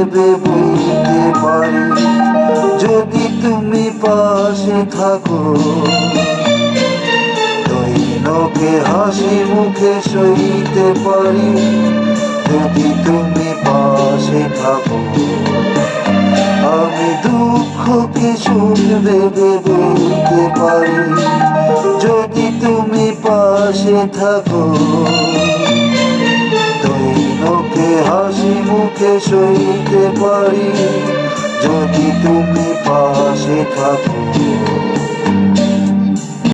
ভেবে বলতে পারি, যদি তুমি পাশে থাকো। দৈনকে হাসি মুখে সইতে পারি, যদি তুমি পাশে থাকো। আমি দুঃখকে সুখ ভেবে বলতে পারি, যদি তুমি পাশে থাকো। দৈনকে হাসি মুখে সইতে পারি, যদি তুমি পাশে থাকো।